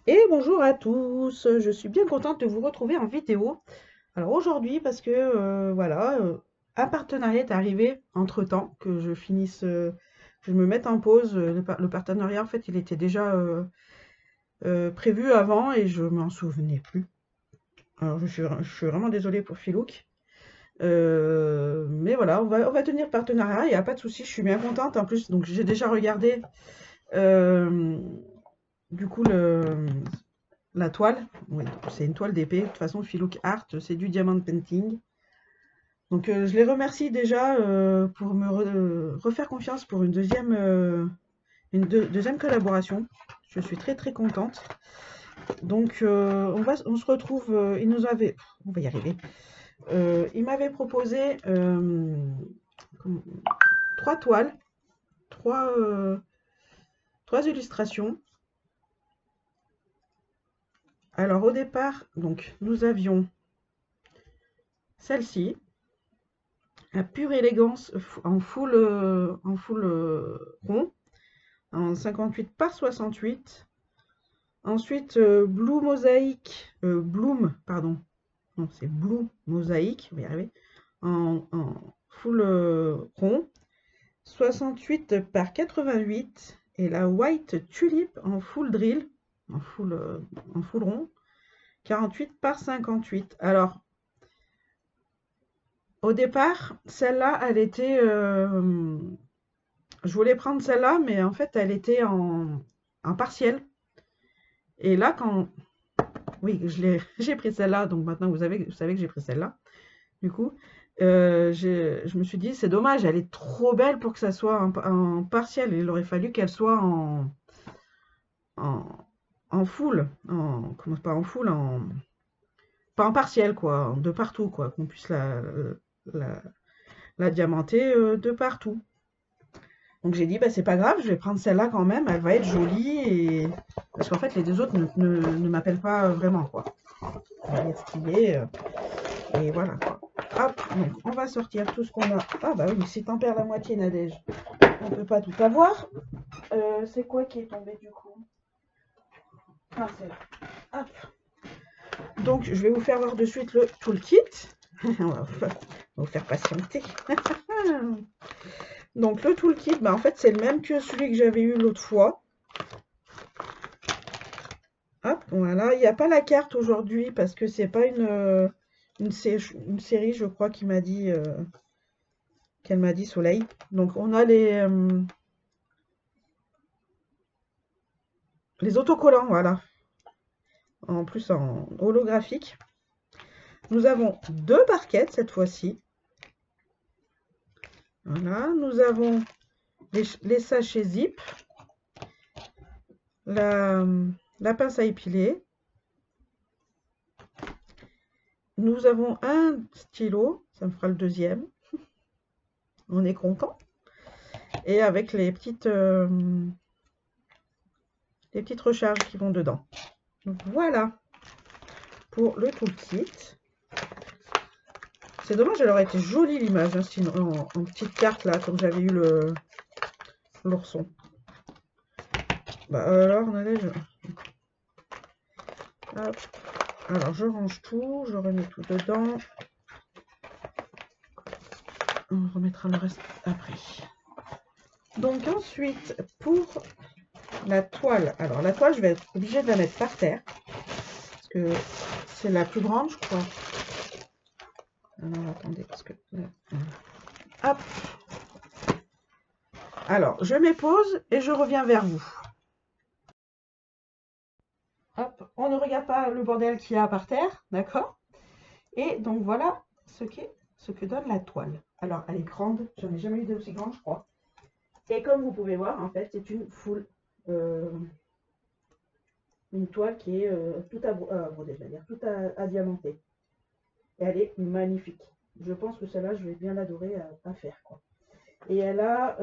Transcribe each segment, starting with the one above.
Et bonjour à tous, je suis bien contente de vous retrouver en vidéo. Alors aujourd'hui, parce que voilà, un partenariat est arrivé entre-temps, que je finisse, que je me mette en pause. Le partenariat, en fait, il était déjà prévu avant et je m'en souvenais plus. Alors je suis vraiment désolée pour Filouk. Mais voilà, on va tenir le partenariat, il n'y a pas de souci, je suis bien contente. En plus, donc j'ai déjà regardé euh, du coup la toile. Oui, c'est une toile d'épée. De toute façon, Filouk Art, c'est du diamond painting. Donc je les remercie déjà pour me refaire confiance pour une deuxième collaboration. Je suis très très contente. Donc on se retrouve. Il nous avait, on va y arriver. Il m'avait proposé comment- trois toiles, trois, euh, trois illustrations. Alors au départ, donc nous avions celle-ci, la pure élégance en full rond, en 58 par 68. Ensuite, Blue Mosaic, Bloom, pardon, non, c'est Blue Mosaic, on va y arriver, en full rond, 68 par 88. Et la White Tulip en full drill, en full, euh, en full rond, 48 par 58. Alors, au départ, celle-là, elle était. Je voulais prendre celle-là, mais en fait, elle était en partiel. Et là, quand. Oui, j'ai pris celle-là, donc maintenant vous savez que j'ai pris celle-là. Du coup, je me suis dit, c'est dommage, elle est trop belle pour que ça soit en partiel. Il aurait fallu qu'elle soit en, en full. Comment pas en full, pas en partiel, quoi, de partout, quoi, qu'on puisse la, la diamanter de partout. Donc j'ai dit, bah, c'est pas grave, je vais prendre celle-là quand même, elle va être jolie. Parce qu'en fait, les deux autres ne m'appellent pas vraiment, quoi. Elle va être stylée, et voilà, quoi. Hop, donc on va sortir tout ce qu'on a. Ah bah oui, si t'en perds la moitié, Nadège, on peut pas tout avoir. C'est quoi qui est tombé du coup? Ah, c'est là. Hop. Donc je vais vous faire voir de suite le toolkit. On va vous faire patienter. Donc le toolkit, bah, en fait c'est le même que celui que j'avais eu l'autre fois. Hop, voilà. Il n'y a pas la carte aujourd'hui parce que c'est pas une série, je crois, qu'elle m'a dit Soleil. Donc on a les autocollants, voilà. En plus en holographique. Nous avons deux barquettes cette fois-ci. Voilà. Nous avons les sachets zip, la, la pince à épiler. Nous avons un stylo, ça me fera le deuxième. On est content. Et avec les petites recharges qui vont dedans. Donc voilà pour le toolkit. C'est dommage, elle aurait été jolie l'image, hein, sinon, en petite carte là, comme j'avais eu l'ourson. Bah alors, on allait. Hop. Alors je range tout, je remets tout dedans. On remettra le reste après. Donc ensuite, pour la toile. Alors la toile, je vais être obligée de la mettre par terre. Parce que c'est la plus grande, je crois. Alors attendez, parce que là, hop. Alors, je mets pause et je reviens vers vous. Hop, on ne regarde pas le bordel qu'il y a par terre, d'accord? Et donc voilà ce que donne la toile. Alors, elle est grande, j'en ai jamais eu d'aussi grande, je crois. Et comme vous pouvez voir, en fait, c'est euh, une toile qui est toute à broder, je vais dire, toute à diamanter. Et elle est magnifique. Je pense que celle-là, je vais bien l'adorer à faire, quoi. Et elle a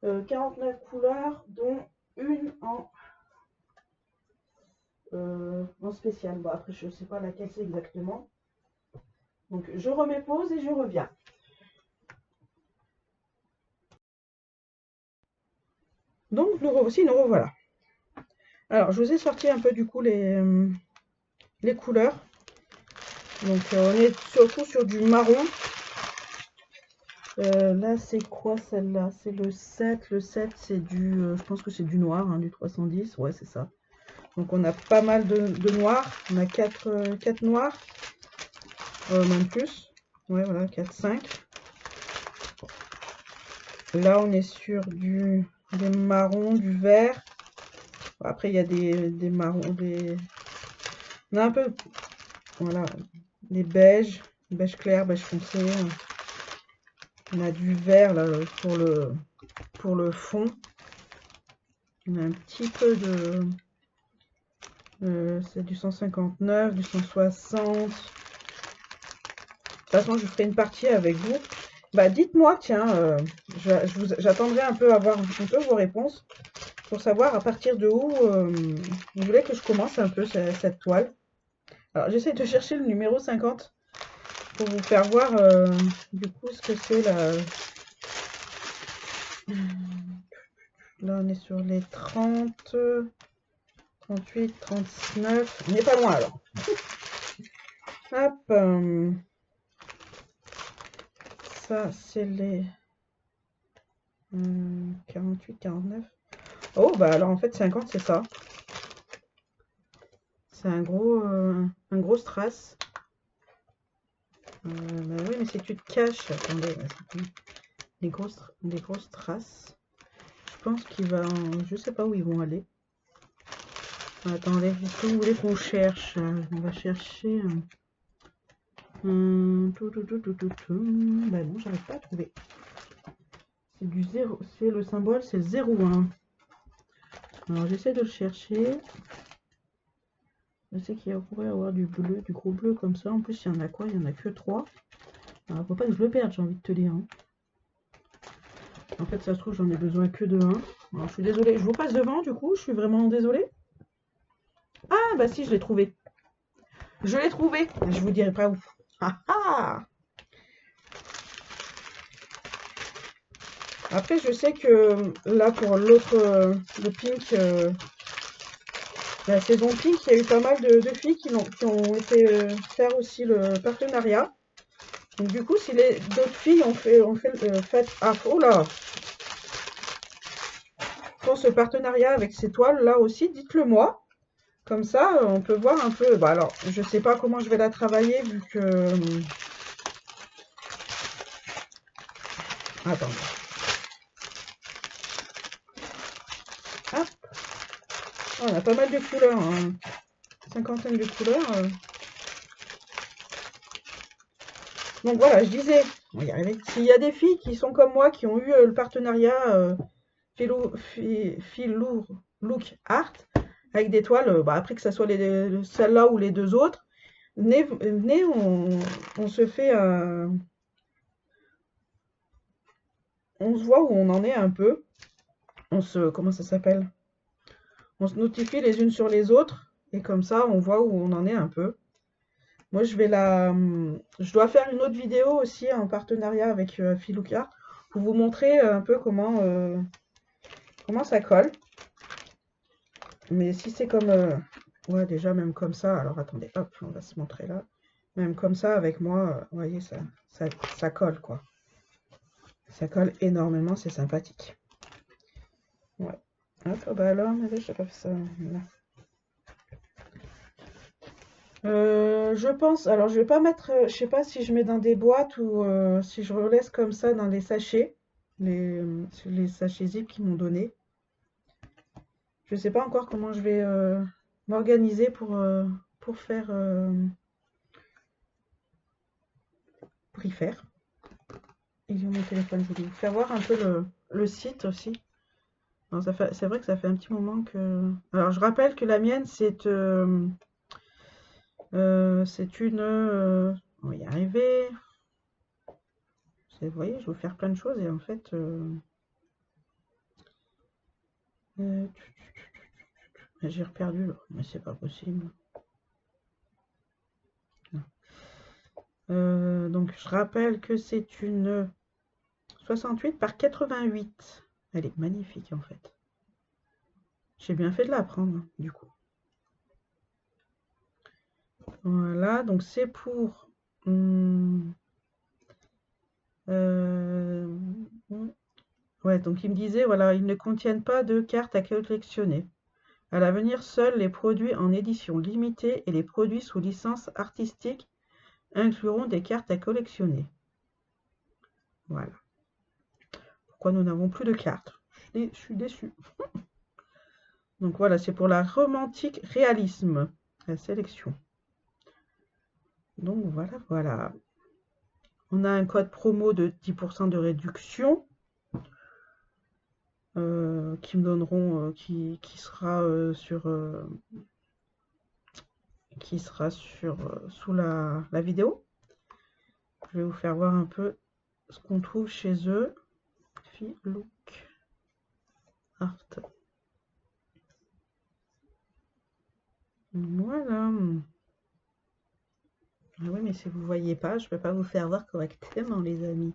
49 couleurs, dont une en spécial. Bon, après, je ne sais pas laquelle c'est exactement. Donc, je remets pause et je reviens. Donc, nous revoilà. Alors, je vous ai sorti un peu du coup les couleurs. Donc, on est surtout sur du marron. Là, c'est quoi celle-là? C'est le 7. Le 7, c'est du, je pense que c'est du noir, hein, du 310. Ouais, c'est ça. Donc, on a pas mal de noirs. On a 4 noirs, même plus. Ouais, voilà, 4, 5. Là, on est sur des marrons, du vert. Après, il y a des marrons, on a un peu, voilà, des beiges, beige clair, beige foncé. On a du vert là pour le fond. On a un petit peu c'est du 159, du 160. De toute façon, je ferai une partie avec vous. Bah, dites-moi, tiens, j'attendrai un peu à voir un peu vos réponses pour savoir à partir de où vous voulez que je commence un peu cette toile. Alors, j'essaie de chercher le numéro 50 pour vous faire voir du coup ce que c'est là. Là, on est sur les 30, 38, 39. On n'est pas loin alors. Hop. Ça, c'est les 48, 49. Oh, bah alors en fait, 50, c'est ça. C'est un gros strass. Bah oui, mais si tu te caches, attendez, les grosses traces. Je pense qu'il va, je sais pas où ils vont aller. Attendez, est-ce que vous voulez qu'on cherche? On va chercher. Bah non, j'arrive pas à trouver. C'est du 0, c'est le symbole, c'est le 0,1. Alors j'essaie de le chercher. Je sais qu'il pourrait y avoir du bleu, du gros bleu comme ça. En plus, il y en a quoi? Il y en a que 3. Alors, faut pas que je le perde, j'ai envie de te dire, hein. En fait, ça se trouve, j'en ai besoin que de 1. Alors, je suis désolée. Je vous passe devant, du coup. Je suis vraiment désolée. Ah, bah si, je l'ai trouvé. Je l'ai trouvé. Je vous dirai pas où. Ah ah! Après, je sais que là, pour l'autre, le pink, la saison pink, il y a eu pas mal de filles qui ont été faire aussi le partenariat. Donc, du coup, si les d'autres filles oh là, font ce partenariat avec ces toiles là aussi, dites-le moi. Comme ça, on peut voir un peu. Bah alors, je sais pas comment je vais la travailler vu que. Attends. Hop. Oh, on a pas mal de couleurs, hein. Cinquantaine de couleurs. Donc voilà, je disais, on va y arriver. S'il y a des filles qui sont comme moi, qui ont eu le partenariat Philou Look Art, avec des toiles, bah, après que ce soit celle-là ou les deux autres, venez, on se fait, on se voit où on en est un peu. Comment ça s'appelle? On se notifie les unes sur les autres, et comme ça, on voit où on en est un peu. Moi, je dois faire une autre vidéo aussi en partenariat avec Philou Art pour vous montrer un peu comment ça colle. Mais si c'est comme, ouais, déjà même comme ça, alors attendez, hop, on va se montrer là. Même comme ça, avec moi, vous voyez, ça colle, quoi. Ça colle énormément, c'est sympathique. Ouais. Hop, oh bah alors, mais je sais pas fait ça. Là. Je pense, alors je vais pas mettre, je sais pas si je mets dans des boîtes ou si je relaisse comme ça dans les sachets, les sachets zip qu'ils m'ont donné. Je sais pas encore comment je vais m'organiser pour faire, pour y faire. Ils ont mon téléphone, je voulais vous faire voir un peu le site aussi. C'est vrai que ça fait un petit moment que. Alors je rappelle que la mienne c'est une. On va y arriver. Vous voyez, je veux faire plein de choses et en fait. Euh, j'ai reperdu là, mais c'est pas possible. Donc je rappelle que c'est une 68 par 88. Elle est magnifique en fait. J'ai bien fait de la prendre, hein, du coup. Voilà, donc c'est pour... hum, euh, ouais, donc il me disait, voilà, ils ne contiennent pas de cartes à collectionner. À l'avenir, seuls les produits en édition limitée et les produits sous licence artistique incluront des cartes à collectionner. Voilà. Pourquoi nous n'avons plus de cartes? Je suis déçue. Donc voilà, c'est pour la romantique réalisme, la sélection. Donc voilà, voilà. On a un code promo de 10% de réduction qui me donneront, qui sera sous la vidéo. Je vais vous faire voir un peu ce qu'on trouve chez eux. Look Art. Voilà. Ah oui, mais si vous ne voyez pas, je ne peux pas vous faire voir correctement, les amis.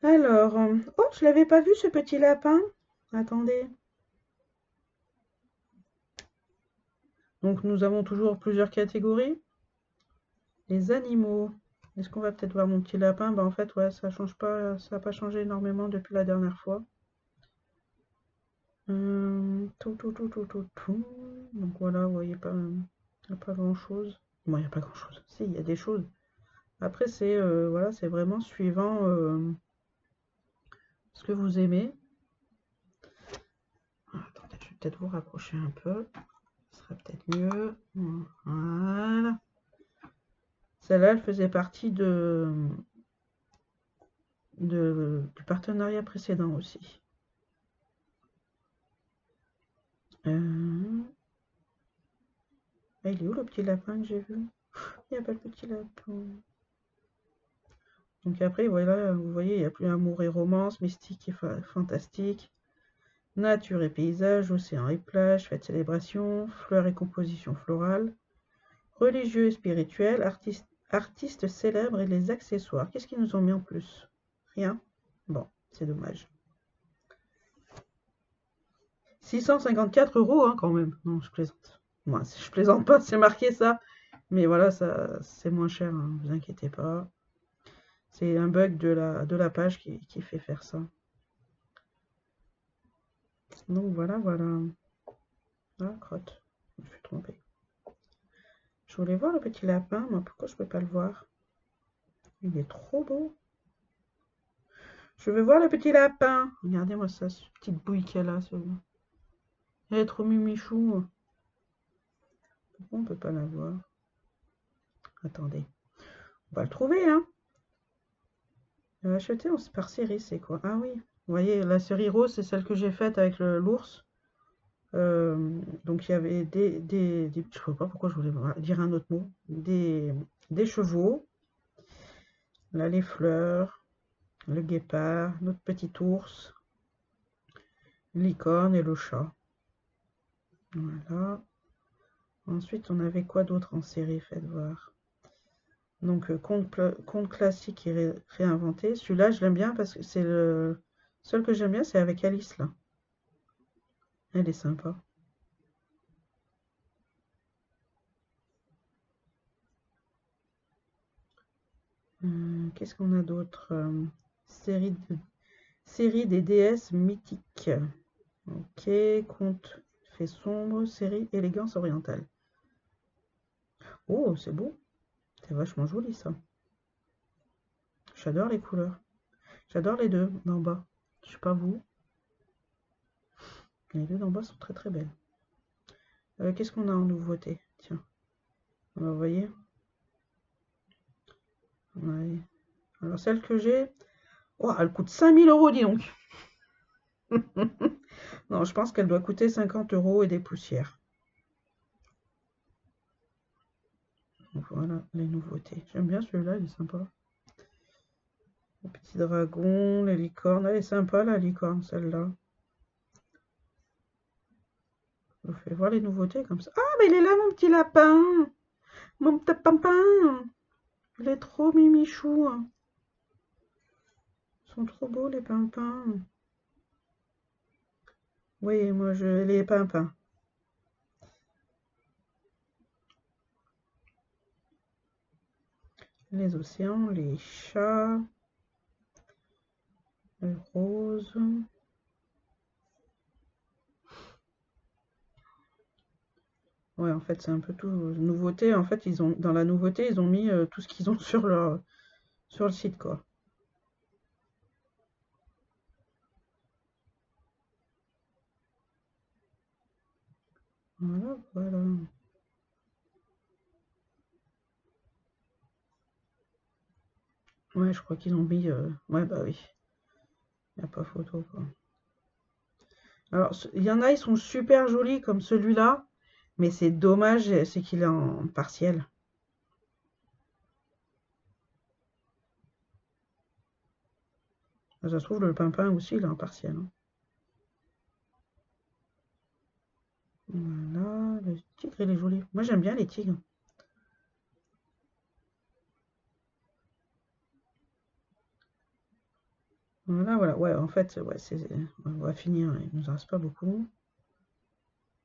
Alors, oh, je l'avais pas vu ce petit lapin. Attendez. Donc, nous avons toujours plusieurs catégories. Les animaux. Est-ce qu'on va peut-être voir mon petit lapin? Bah, en fait, ouais, ça change pas, ça n'a pas changé énormément depuis la dernière fois. Tout. Donc voilà, vous voyez pas, il n'y a pas grand-chose. Bon, il n'y a pas grand-chose. Si, il y a des choses. Après, c'est voilà, c'est vraiment suivant ce que vous aimez. Attendez, je vais peut-être vous rapprocher un peu. Ce sera peut-être mieux. Voilà. Celle-là, elle faisait partie du partenariat précédent aussi. Ah, il est où le petit lapin que j'ai vu? Il n'y a pas de petit lapin. Donc après, voilà, vous voyez, il y a plus amour et romance, mystique et fantastique, nature et paysage, océan et plage, fête célébration, fleurs et composition florale, religieux et spirituel, artistes célèbres et les accessoires. Qu'est-ce qu'ils nous ont mis en plus? Rien? Bon, c'est dommage. 654 € hein, quand même. Non, je plaisante. Moi, je plaisante pas, c'est marqué ça. Mais voilà, ça, c'est moins cher, hein, vous inquiétez pas. C'est un bug de la page qui fait faire ça. Donc voilà, voilà. Ah, crotte. Je me suis trompée. Je voulais voir le petit lapin, moi, pourquoi je peux pas le voir? Il est trop beau. Je veux voir le petit lapin. Regardez-moi ça, cette petite bouille qu'elle a. Elle est trop mimichou. Pourquoi on peut pas la voir? Attendez. On va le trouver, hein. Acheter par série, c'est quoi? Ah oui. Vous voyez, la série rose, c'est celle que j'ai faite avec l'ours. Donc il y avait je ne sais pas pourquoi je voulais dire un autre mot, des chevaux, là les fleurs, le guépard, notre petit ours, licorne et le chat. Voilà. Ensuite, on avait quoi d'autre en série? Faites voir. Donc conte classique et réinventé. Celui-là, je l'aime bien parce que c'est le seul que j'aime bien, c'est avec Alice là. Elle est sympa. Qu'est-ce qu'on a d'autre? Série, série des déesses mythiques. Ok, conte fait sombre, série élégance orientale. Oh, c'est beau. C'est vachement joli ça. J'adore les couleurs. J'adore les deux d'en bas. Je sais pas vous. Les deux d'en bas sont très très belles. Qu'est-ce qu'on a en nouveauté? Tiens, vous voyez. Ouais. Alors celle que j'ai, oh, elle coûte 5000 €, dis donc. Non, je pense qu'elle doit coûter 50 € et des poussières. Donc voilà les nouveautés. J'aime bien celui-là, il est sympa. Le petit dragon, les licornes. Elle est sympa la licorne, celle-là. Je vous fais voir les nouveautés comme ça. Ah, mais il est là mon petit lapin. Mon petit papin. Il est trop mimichou. Ils sont trop beaux les pimpins. Oui, moi, les pimpins. Les océans, les chats, le rose. Ouais, en fait, c'est un peu tout. Nouveauté, en fait, dans la nouveauté, ils ont mis tout ce qu'ils ont sur le site, quoi. Voilà, voilà. Ouais, je crois qu'ils ont mis. Ouais, bah oui, il n'y a pas photo, quoi. Alors, il y en a, ils sont super jolis, comme celui-là, mais c'est dommage, c'est qu'il est en partiel. Ça se trouve, le pimpin aussi, il est en partiel, hein. Voilà, le tigre, il est joli. Moi, j'aime bien les tigres. Voilà, voilà. Ouais, en fait, ouais, on va finir. Il nous en reste pas beaucoup.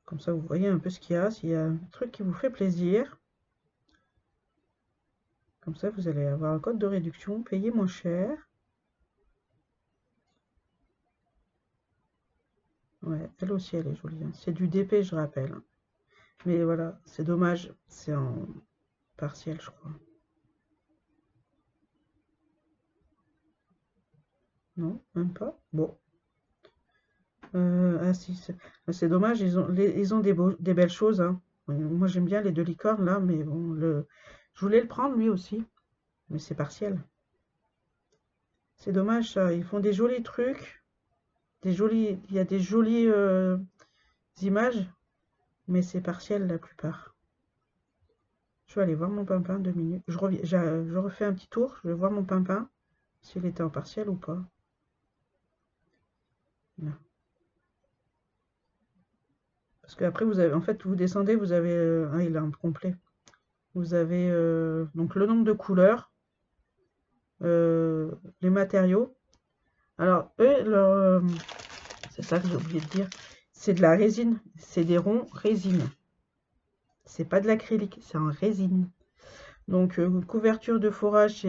Comme ça, vous voyez un peu ce qu'il y a. S'il y a un truc qui vous fait plaisir, comme ça, vous allez avoir un code de réduction, payer moins cher. Ouais, elle aussi, elle est jolie, hein. C'est du DP, je rappelle, hein. Mais voilà, c'est dommage. C'est en partiel, je crois. Non, même pas. Bon. Ah si, c'est dommage. Ils ont des belles choses, hein. Moi, j'aime bien les deux licornes, là. Mais bon, je voulais le prendre, lui aussi. Mais c'est partiel. C'est dommage, ça. Ils font des jolis trucs. Il y a des jolies images, mais c'est partiel la plupart. Je vais aller voir mon pimpin 2 minutes. Je reviens, je refais un petit tour. Je vais voir mon pimpin s'il était en partiel ou pas. Là. Parce qu'après, vous avez, en fait, vous descendez, vous avez, ah, il est en complet. Vous avez donc le nombre de couleurs, les matériaux. Alors, eux, c'est ça que j'ai oublié de dire, c'est de la résine. C'est des ronds résine. C'est pas de l'acrylique, c'est en résine. Donc, couverture de forage,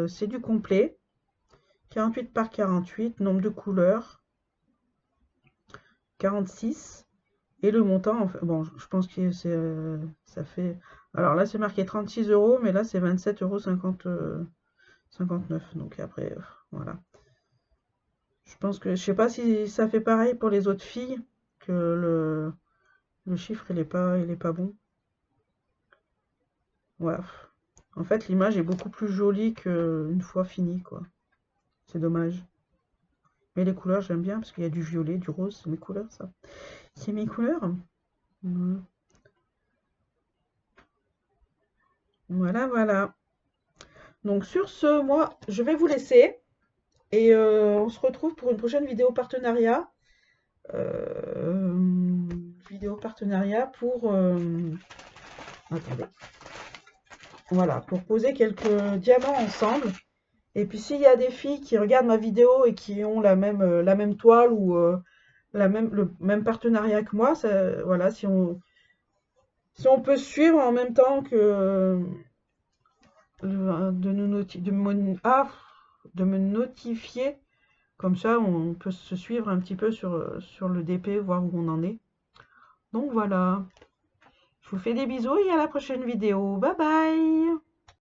c'est du complet. 48 par 48, nombre de couleurs, 46. Et le montant, bon, je pense que ça fait. Alors là, c'est marqué 36 euros, mais là, c'est 27,59 euros. 59. Donc après, voilà. Je pense que, je sais pas si ça fait pareil pour les autres filles, que le chiffre, il est pas bon. Voilà. En fait, l'image est beaucoup plus jolie qu'une fois finie, quoi. C'est dommage. Mais les couleurs, j'aime bien parce qu'il y a du violet, du rose, c'est mes couleurs, ça. C'est mes couleurs. Voilà, voilà. Voilà. Donc sur ce, moi, je vais vous laisser et on se retrouve pour une prochaine vidéo partenariat. Euh, Vidéo partenariat pour... attendez. Voilà, pour poser quelques diamants ensemble. Et puis s'il y a des filles qui regardent ma vidéo et qui ont la même toile ou le même partenariat que moi, voilà, si on peut suivre en même temps que de, nous noti- de me notifier, comme ça on peut se suivre un petit peu sur le DP, voir où on en est. Donc voilà, je vous fais des bisous et à la prochaine vidéo. Bye bye!